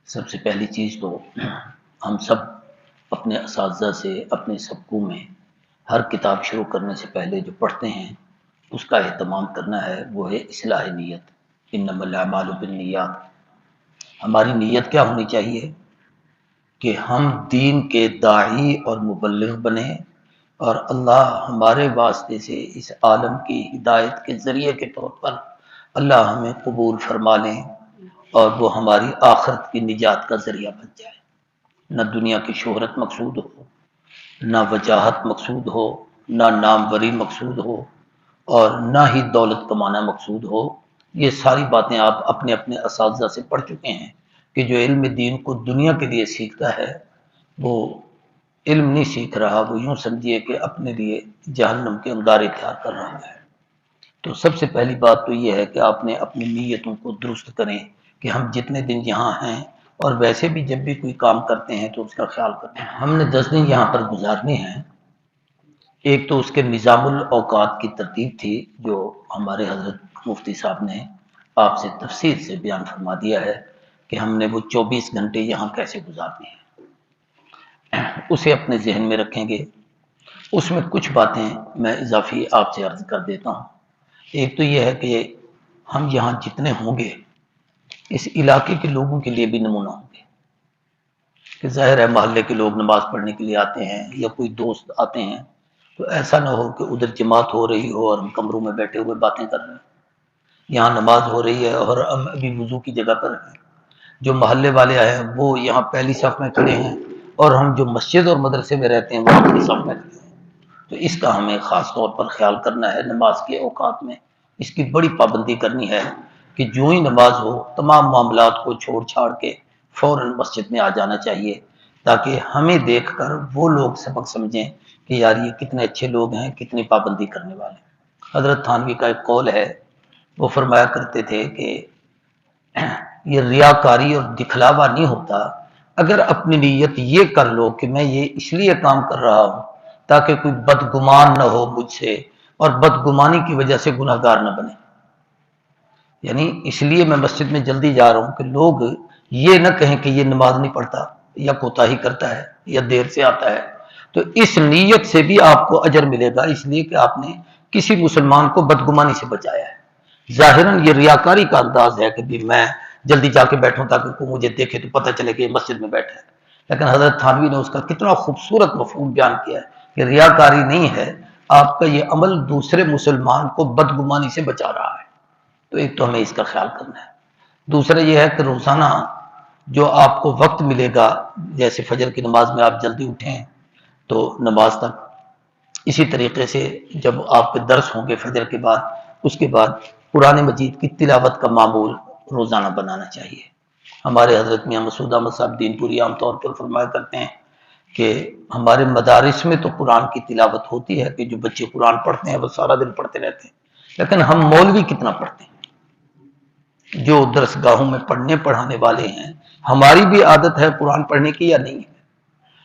سب سے پہلی چیز تو ہم سب اپنے اساتذہ سے اپنے سبقوں میں ہر کتاب شروع کرنے سے پہلے جو پڑھتے ہیں اس کا اہتمام کرنا ہے، وہ ہے اصلاح نیت۔ انما الاعمال بالنیات۔ ہماری نیت کیا ہونی چاہیے کہ ہم دین کے داعی اور مبلغ بنیں، اور اللہ ہمارے واسطے سے اس عالم کی ہدایت کے ذریعے کے طور پر اللہ ہمیں قبول فرما لیں، اور وہ ہماری آخرت کی نجات کا ذریعہ بن جائے۔ نہ دنیا کی شہرت مقصود ہو، نہ وجاہت مقصود ہو، نہ ناموری مقصود ہو، اور نہ ہی دولت کمانا مقصود ہو۔ یہ ساری باتیں آپ اپنے اپنے اساتذہ سے پڑھ چکے ہیں کہ جو علم دین کو دنیا کے لیے سیکھتا ہے وہ علم نہیں سیکھ رہا، وہ یوں سمجھیے کہ اپنے لیے جہنم کے انگارے تیار کر رہا ہے۔ تو سب سے پہلی بات تو یہ ہے کہ آپ نے اپنی نیتوں کو درست کریں کہ ہم جتنے دن یہاں ہیں، اور ویسے بھی جب بھی کوئی کام کرتے ہیں تو اس کا خیال کرتے ہیں۔ ہم نے 10 دن یہاں پر گزارنے ہیں۔ ایک تو اس کے نظام الاوقات کی ترتیب تھی جو ہمارے حضرت مفتی صاحب نے آپ سے تفصیل سے بیان فرما دیا ہے کہ ہم نے وہ 24 گھنٹے یہاں کیسے گزارنے ہیں، اسے اپنے ذہن میں رکھیں گے۔ اس میں کچھ باتیں میں اضافی آپ سے عرض کر دیتا ہوں۔ ایک تو یہ ہے کہ ہم یہاں جتنے ہوں گے اس علاقے کے لوگوں کے لیے بھی نمونہ ہوں گے، کہ ظاہر ہے محلے کے لوگ نماز پڑھنے کے لیے آتے ہیں یا کوئی دوست آتے ہیں، تو ایسا نہ ہو کہ ادھر جماعت ہو رہی ہو اور ہم کمروں میں بیٹھے ہوئے باتیں کر رہے ہیں۔ یہاں نماز ہو رہی ہے اور ہم ابھی وضو کی جگہ پر ہیں، جو محلے والے ہیں وہ یہاں پہلی صف میں کھڑے ہیں، اور ہم جو مسجد اور مدرسے میں رہتے ہیں وہ آخری صف میں کھڑے ہیں۔ تو اس کا ہمیں خاص طور پر خیال کرنا ہے۔ نماز کے اوقات میں اس کی بڑی پابندی کرنی ہے کہ جو ہی نماز ہو تمام معاملات کو چھوڑ چھاڑ کے فوراً مسجد میں آ جانا چاہیے، تاکہ ہمیں دیکھ کر وہ لوگ سبق سمجھیں کہ یار یہ کتنے اچھے لوگ ہیں، کتنی پابندی کرنے والے ہیں۔ حضرت تھانوی کا ایک قول ہے، وہ فرمایا کرتے تھے کہ یہ ریاکاری اور دکھلاوا نہیں ہوتا، اگر اپنی نیت یہ کر لو کہ میں یہ اس لیے کام کر رہا ہوں تاکہ کوئی بدگمان نہ ہو مجھ سے، اور بدگمانی کی وجہ سے گناہ گار نہ بنے۔ یعنی اس لیے میں مسجد میں جلدی جا رہا ہوں کہ لوگ یہ نہ کہیں کہ یہ نماز نہیں پڑھتا یا کوتاہی کرتا ہے یا دیر سے آتا ہے۔ تو اس نیت سے بھی آپ کو اجر ملے گا، اس لیے کہ آپ نے کسی مسلمان کو بدگمانی سے بچایا ہے۔ ظاہراً یہ ریاکاری کا انداز ہے کہ بھی میں جلدی جا کے بیٹھوں تاکہ کوئی مجھے دیکھے تو پتہ چلے کہ یہ مسجد میں بیٹھا ہے۔ لیکن حضرت تھانوی نے اس کا کتنا خوبصورت مفہوم بیان کیا ہے کہ ریاکاری نہیں ہے، آپ کا یہ عمل دوسرے مسلمان کو بدگمانی سے بچا رہا ہے۔ تو ایک تو ہمیں اس کا خیال کرنا ہے۔ دوسرا یہ ہے کہ روزانہ جو آپ کو وقت ملے گا، جیسے فجر کی نماز میں آپ جلدی اٹھیں تو نماز تک، اسی طریقے سے جب آپ کے درس ہوں گے فجر کے بعد، اس کے بعد قرآن مجید کی تلاوت کا معمول روزانہ بنانا چاہیے۔ ہمارے حضرت میاں مسعود احمد صاحب دین پوری عام طور پر فرمایا کرتے ہیں کہ ہمارے مدارس میں تو قرآن کی تلاوت ہوتی ہے کہ جو بچے قرآن پڑھتے ہیں وہ سارا دن پڑھتے رہتے ہیں، لیکن ہم مولوی کتنا پڑھتے ہیں؟ جو درس گاہوں میں پڑھنے پڑھانے والے ہیں، ہماری بھی عادت ہے قرآن پڑھنے کی یا نہیں ہے؟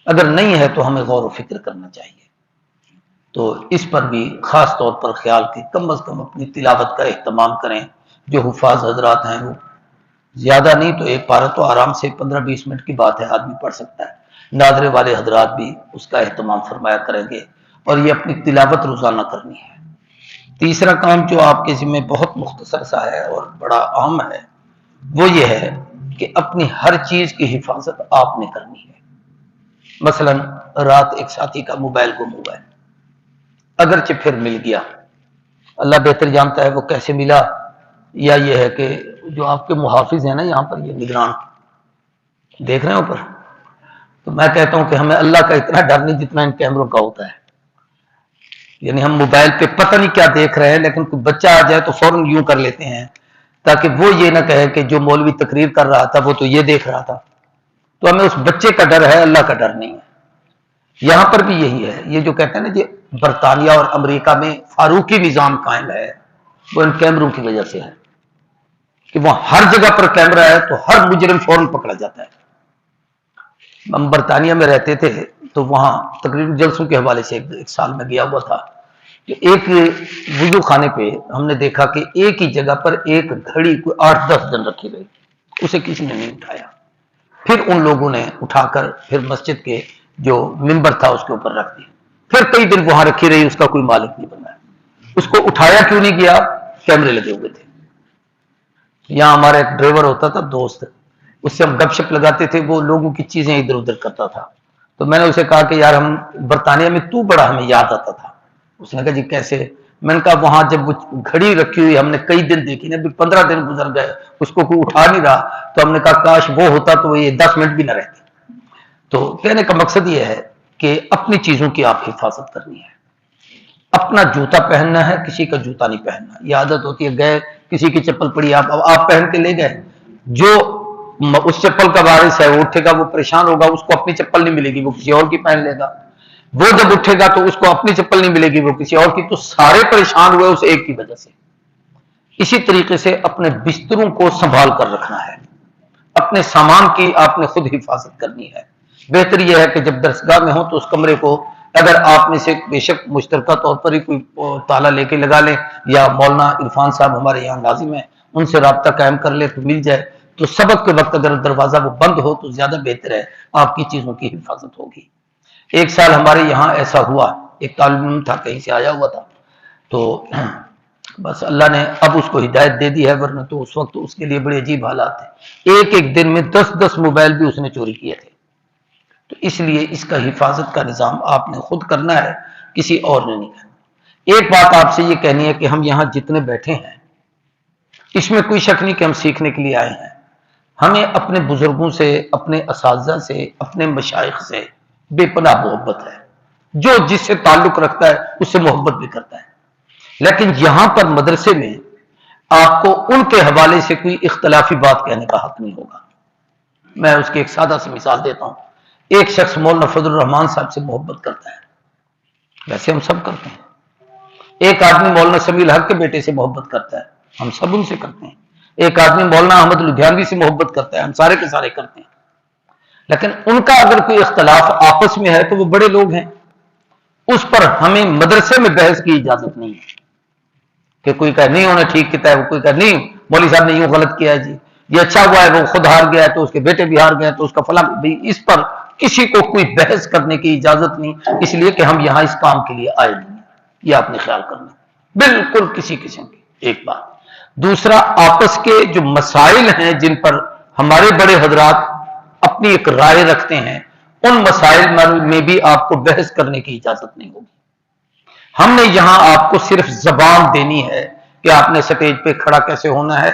اگر نہیں ہے تو ہمیں غور و فکر کرنا چاہیے۔ تو اس پر بھی خاص طور پر خیال کہ کم از کم اپنی تلاوت کا اہتمام کریں۔ جو حفاظ حضرات ہیں وہ زیادہ نہیں تو ایک پارہ تو آرام سے 15-20 منٹ کی بات ہے آدمی پڑھ سکتا ہے۔ ناظرے والے حضرات بھی اس کا اہتمام فرمایا کریں گے، اور یہ اپنی تلاوت روزانہ کرنی ہے۔ تیسرا کام جو آپ کے ذمہ بہت مختصر سا ہے اور بڑا اہم ہے، وہ یہ ہے کہ اپنی ہر چیز کی حفاظت آپ نے کرنی ہے۔ مثلا رات ایک ساتھی کا موبائل گم ہوا ہے، اگرچہ پھر مل گیا، اللہ بہتر جانتا ہے وہ کیسے ملا، یا یہ ہے کہ جو آپ کے محافظ ہیں نا یہاں پر، یہ نگران دیکھ رہے ہیں اوپر، تو میں کہتا ہوں کہ ہمیں اللہ کا اتنا ڈر نہیں جتنا ان کیمروں کا ہوتا ہے۔ یعنی ہم موبائل پہ پتہ نہیں کیا دیکھ رہے ہیں، لیکن کوئی بچہ آ جائے تو فوراً یوں کر لیتے ہیں تاکہ وہ یہ نہ کہے کہ جو مولوی تقریر کر رہا تھا وہ تو یہ دیکھ رہا تھا۔ تو ہمیں اس بچے کا ڈر ہے، اللہ کا ڈر نہیں ہے۔ یہاں پر بھی یہی ہے، یہ جو کہتے ہیں نا کہ برطانیہ اور امریکہ میں فاروقی نظام قائم ہے، وہ ان کیمروں کی وجہ سے ہے کہ وہاں ہر جگہ پر کیمرہ ہے تو ہر مجرم فوراً پکڑا جاتا ہے۔ ہم برطانیہ میں رہتے تھے تو وہاں تقریباً جلسوں کے حوالے سے ایک سال میں گیا ہوا تھا، کہ ایک وضو خانے پہ ہم نے دیکھا کہ ایک ہی جگہ پر ایک گھڑی کوئی 8-10 دن رکھی گئی، اسے کسی نے نہیں اٹھایا۔ پھر ان لوگوں نے اٹھا کر پھر مسجد کے جو ممبر تھا اس کے اوپر رکھ دی، پھر کئی دن وہاں رکھی رہی، اس کا کوئی مالک نہیں بنا۔ اس کو اٹھایا کیوں نہیں گیا؟ کیمرے لگے ہوئے تھے۔ یہاں ہمارا ایک ڈرائیور ہوتا تھا دوست، اس سے ہم گپ شپ لگاتے تھے، وہ لوگوں کی چیزیں ادھر ادھر کرتا تھا، تو میں نے اسے کہا کہ یار ہم برطانیہ میں تو بڑا ہمیں یاد آتا تھا۔ اس نے کہا جی کیسے؟ میں نے کہا وہاں جب وہ گھڑی رکھی ہوئی ہم نے کئی دن دیکھی نا، 15 دن گزر گئے، اس کو کوئی اٹھا نہیں رہا، تو ہم نے کہا کاش وہ ہوتا تو یہ 10 منٹ بھی نہ رہتے۔ تو کہنے کا مقصد یہ ہے کہ اپنی چیزوں کی آپ حفاظت کرنی ہے، اپنا جوتا پہننا ہے، کسی کا جوتا نہیں پہننا۔ یہ عادت ہوتی ہے، گئے کسی کی چپل پڑی آپ پہن کے لے گئے، جو اس چپل کا وارث ہے وہ اٹھے گا، وہ پریشان ہوگا، اس کو اپنی چپل نہیں ملے گی، وہ کسی اور کی پہن لے گا۔ وہ جب اٹھے گا تو اس کو اپنی چپل نہیں ملے گی، وہ کسی اور کی، تو سارے پریشان ہوئے اس ایک کی وجہ سے۔ اسی طریقے سے اپنے بستروں کو سنبھال کر رکھنا ہے، اپنے سامان کی آپ نے خود حفاظت کرنی ہے۔ بہتر یہ ہے کہ جب درسگاہ میں ہو تو اس کمرے کو اگر آپ میں سے بے شک مشترکہ طور پر ہی کوئی تالا لے کے لگا لیں، یا مولانا عرفان صاحب ہمارے یہاں لازم ہیں، ان سے رابطہ قائم کر لے تو مل جائے، تو سبق کے وقت اگر دروازہ وہ بند ہو تو زیادہ بہتر ہے، آپ کی چیزوں کی حفاظت ہوگی۔ ایک سال ہمارے یہاں ایسا ہوا، ایک طالب علم تھا کہیں سے آیا ہوا تھا، تو بس اللہ نے اب اس کو ہدایت دے دی ہے، ورنہ تو اس وقت اس کے لیے بڑے عجیب حالات تھے، ایک دن میں 10 موبائل بھی اس نے چوری کیے تھے۔ تو اس لیے اس کا حفاظت کا نظام آپ نے خود کرنا ہے، کسی اور نے نہیں کرنا۔ ایک بات آپ سے یہ کہنی ہے کہ ہم یہاں جتنے بیٹھے ہیں اس میں کوئی شک نہیں کہ ہم سیکھنے کے لیے آئے ہیں، ہمیں اپنے بزرگوں سے، اپنے اساتذہ سے، اپنے مشائخ سے بے پناہ محبت ہے، جو جس سے تعلق رکھتا ہے اس سے محبت بھی کرتا ہے، لیکن یہاں پر مدرسے میں آپ کو ان کے حوالے سے کوئی اختلافی بات کہنے کا حق نہیں ہوگا۔ میں اس کی ایک سادہ سی مثال دیتا ہوں۔ ایک شخص مولانا فضل الرحمان صاحب سے محبت کرتا ہے، ویسے ہم سب کرتے ہیں۔ ایک آدمی مولانا سمیع الحق کے بیٹے سے محبت کرتا ہے، ہم سب ان سے کرتے ہیں۔ ایک آدمی مولانا احمد لدھیانوی سے محبت کرتا ہے، ہم سارے کے سارے کرتے ہیں۔ لیکن ان کا اگر کوئی اختلاف آپس میں ہے تو وہ بڑے لوگ ہیں، اس پر ہمیں مدرسے میں بحث کی اجازت نہیں ہے کہ کوئی کہے نہیں انہیں ٹھیک کیا ہے، وہ کوئی کہے نہیں مولوی صاحب نے یوں غلط کیا ہے، جی یہ اچھا ہوا ہے، وہ خود ہار گیا ہے تو اس کے بیٹے بھی ہار گئے تو اس کا فلاں بھی۔ اس پر کسی کو کوئی بحث کرنے کی اجازت نہیں، اس لیے کہ ہم یہاں اس کام کے لیے آئے نہیں ہیں، یہ آپ نے خیال کرنا، بالکل کسی قسم کی۔ ایک بات۔ دوسرا، آپس کے جو مسائل ہیں جن پر ہمارے بڑے حضرات اپنی ایک رائے رکھتے ہیں، ان مسائل میں بھی آپ کو بحث کرنے کی اجازت نہیں ہوگی۔ ہم نے یہاں آپ کو صرف زبان دینی ہے کہ آپ نے سٹیج پہ کھڑا کیسے ہونا ہے،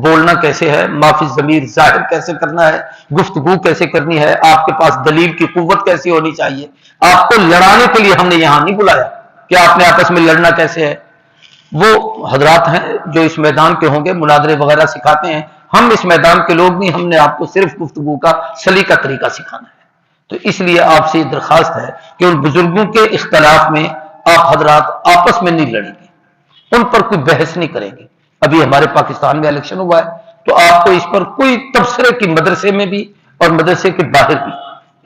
بولنا کیسے ہے، معافی ضمیر ظاہر کیسے کرنا ہے، گفتگو کیسے کرنی ہے، آپ کے پاس دلیل کی قوت کیسی ہونی چاہیے۔ آپ کو لڑانے کے لیے ہم نے یہاں نہیں بلایا کہ آپ نے آپس میں لڑنا کیسے ہے۔ وہ حضرات ہیں جو اس میدان کے ہوں گے، مناظرے وغیرہ سکھاتے ہیں، ہم اس میدان کے لوگ نہیں، ہم نے آپ کو صرف گفتگو کا سلیقہ طریقہ سکھانا ہے۔ تو اس لیے آپ سے یہ درخواست ہے کہ ان بزرگوں کے اختلاف میں آپ حضرات آپس میں نہیں لڑیں گے، ان پر کوئی بحث نہیں کریں گے۔ ابھی ہمارے پاکستان میں الیکشن ہوا ہے تو آپ کو اس پر کوئی تبصرے کی مدرسے میں بھی اور مدرسے کے باہر بھی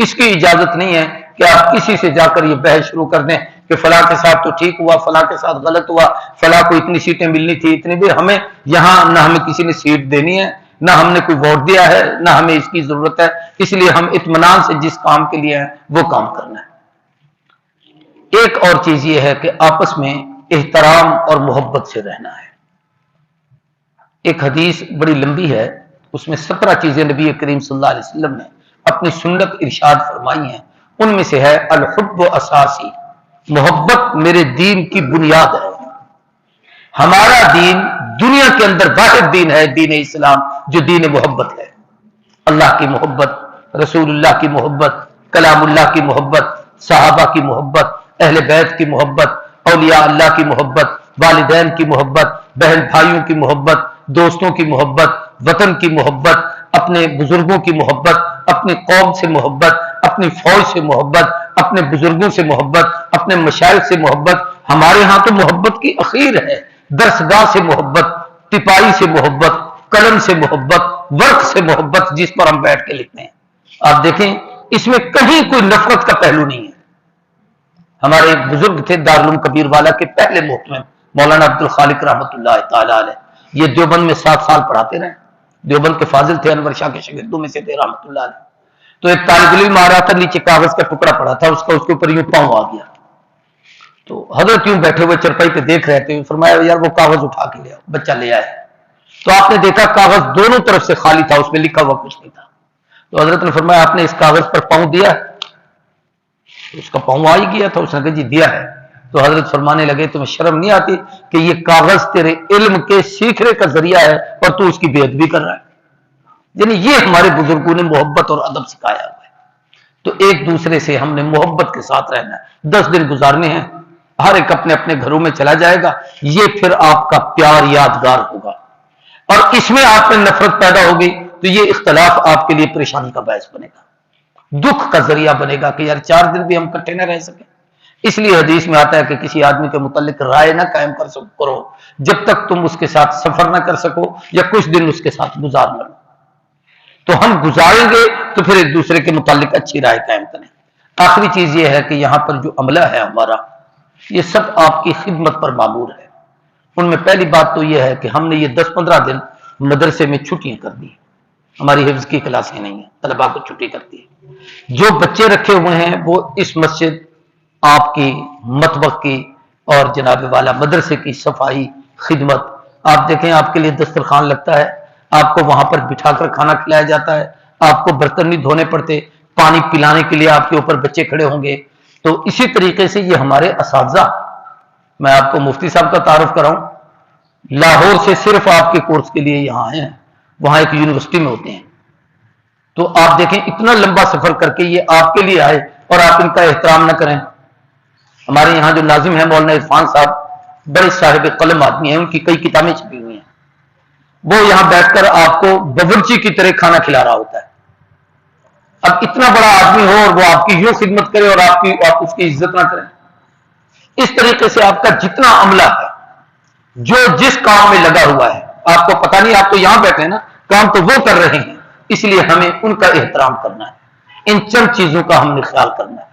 اس کی اجازت نہیں ہے کہ آپ کسی سے جا کر یہ بحث شروع کر دیں کہ فلاں کے ساتھ تو ٹھیک ہوا، فلاں کے ساتھ غلط ہوا، فلاں کو اتنی سیٹیں ملنی تھی، اتنی بھی۔ ہمیں یہاں نہ ہمیں کسی نے سیٹ دینی ہے، نہ ہم نے کوئی ووٹ دیا ہے، نہ ہمیں اس کی ضرورت ہے، اس لیے ہم اطمینان سے جس کام کے لیے ہیں وہ کام کرنا ہے۔ ایک اور چیز یہ ہے کہ آپس میں احترام اور محبت سے رہنا ہے۔ ایک حدیث بڑی لمبی ہے، اس میں 17 چیزیں نبی کریم صلی اللہ علیہ وسلم نے اپنی سنت ارشاد فرمائی ہیں، ان میں سے ہے الحب اساسی، محبت میرے دین کی بنیاد ہے۔ ہمارا دین دنیا کے اندر واحد دین ہے، دین اسلام، جو دین محبت ہے۔ اللہ کی محبت، رسول اللہ کی محبت، کلام اللہ کی محبت، صحابہ کی محبت، اہل بیت کی محبت، اولیاء اللہ کی محبت، والدین کی محبت، بہن بھائیوں کی محبت، دوستوں کی محبت، وطن کی محبت، اپنے بزرگوں کی محبت، اپنی قوم سے محبت، اپنی فوج سے محبت، اپنے بزرگوں سے محبت، اپنے مشائخ سے محبت۔ ہمارے ہاں تو محبت کی اخیر ہے، درسگاہ سے محبت، ٹپائی سے محبت، قلم سے محبت، ورق سے محبت، جس پر ہم بیٹھ کے لکھتے ہیں۔ آپ دیکھیں اس میں کہیں کوئی نفرت کا پہلو نہیں ہے۔ ہمارے ایک بزرگ تھے دارالعلوم کبیر والا کے پہلے محتمم مولانا عبد الخالق رحمۃ اللہ تعالی علیہ، یہ دیوبند میں 7 سال پڑھاتے رہے، دیوبند کے فاضل تھے، انور شاہ کے شاگردوں میں سے تھے رحمۃ اللہ علیہ۔ تو ایک طالب علم آ رہا تھا، نیچے کاغذ کا ٹکڑا پڑا تھا اس کا، اس کے اوپر یوں پاؤں آ گیا. تو حضرت یوں بیٹھے ہوئے چرپائی پہ دیکھ رہے تھے، فرمایا یار وہ کاغذ اٹھا کے لے آؤ. بچہ لے آئے تو آپ نے دیکھا کاغذ دونوں طرف سے خالی تھا، اس میں لکھا ہوا کچھ نہیں تھا. تو حضرت نے فرمایا آپ نے اس کاغذ پر پاؤں دیا؟ اس کا پاؤں آ ہی گیا تھا. اس نے کہا جی دیا ہے. تو حضرت فرمانے لگے تمہیں شرم نہیں آتی کہ یہ کاغذ تیرے علم کے سیکھنے کا ذریعہ ہے اور تو اس کی بے ادبی کر رہا ہے؟ یعنی یہ ہمارے بزرگوں نے محبت اور ادب سکھایا ہوا ہے. تو ایک دوسرے سے ہم نے محبت کے ساتھ رہنا ہے. 10 دن گزارنے ہیں، ہر ایک اپنے اپنے گھروں میں چلا جائے گا. یہ پھر آپ کا پیار یادگار ہوگا، اور اس میں آپ میں نفرت پیدا ہوگی تو یہ اختلاف آپ کے لیے پریشانی کا باعث بنے گا، دکھ کا ذریعہ بنے گا کہ یار 4 دن بھی ہم اکٹھے نہ رہ سکیں. اس لیے حدیث میں آتا ہے کہ کسی آدمی کے متعلق رائے نہ قائم کرو جب تک تم اس کے ساتھ سفر نہ کر سکو یا کچھ دن اس کے ساتھ گزار نہ لو. تو ہم گزاریں گے تو پھر ایک دوسرے کے متعلق اچھی رائے قائم کریں. آخری چیز یہ ہے کہ یہاں پر جو عملہ ہے ہمارا، یہ سب آپ کی خدمت پر معمور ہے. ان میں پہلی بات تو یہ ہے کہ ہم نے یہ 10-15 دن مدرسے میں چھٹیاں کر دی. ہماری حفظ کی کلاسیں نہیں ہیں، طلباء کو چھٹی کرتی ہے. جو بچے رکھے ہوئے ہیں وہ اس مسجد، آپ کی مطبخ کی اور جناب والا مدرسے کی صفائی خدمت. آپ دیکھیں آپ کے لیے دسترخوان لگتا ہے، آپ کو وہاں پر بٹھا کر کھانا کھلایا جاتا ہے، آپ کو برتن نہیں دھونے پڑتے، پانی پلانے کے لیے آپ کے اوپر بچے کھڑے ہوں گے. تو اسی طریقے سے یہ ہمارے اساتذہ، میں آپ کو مفتی صاحب کا تعارف کراؤں، لاہور سے صرف آپ کے کورس کے لیے یہاں آئے ہیں، وہاں ایک یونیورسٹی میں ہوتے ہیں. تو آپ دیکھیں اتنا لمبا سفر کر کے یہ آپ کے لیے آئے اور آپ ان کا احترام نہ کریں. ہمارے یہاں جو ناظم ہیں مولانا عرفان صاحب، بڑے صاحب قلم آدمی ہیں، ان کی کئی کتابیں چھپی ہوئی ہیں. وہ یہاں بیٹھ کر آپ کو باورچی کی طرح کھانا کھلا رہا ہوتا ہے. اب اتنا بڑا آدمی ہو اور وہ آپ کی یوں خدمت کرے اور آپ اس کی عزت نہ کریں. اس طریقے سے آپ کا جتنا عملہ ہے، جو جس کام میں لگا ہوا ہے، آپ کو پتہ نہیں، آپ تو یہاں بیٹھے ہیں نا، کام تو وہ کر رہے ہیں، اس لیے ہمیں ان کا احترام کرنا ہے. ان چند چیزوں کا ہم نے خیال کرنا ہے.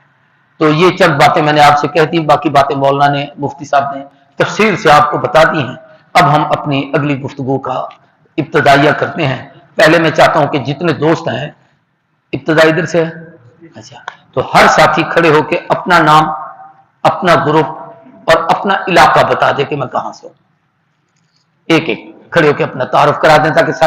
تو یہ چند باتیں میں نے آپ سے کہتی، باقی باتیں مولانا نے، مفتی صاحب نے تفصیل سے آپ کو بتا دی ہیں. اب ہم اپنی اگلی گفتگو کا ابتدائیہ کرتے ہیں. پہلے میں چاہتا ہوں کہ جتنے دوست ہیں، ابتدائی ادھر سے ہے، اچھا، تو ہر ساتھی کھڑے ہو کے اپنا نام، اپنا گروپ اور اپنا علاقہ بتا دے کہ میں کہاں سے ہوں. ایک ایک کھڑے ہو کے اپنا تعارف کرا دیں تاکہ سارے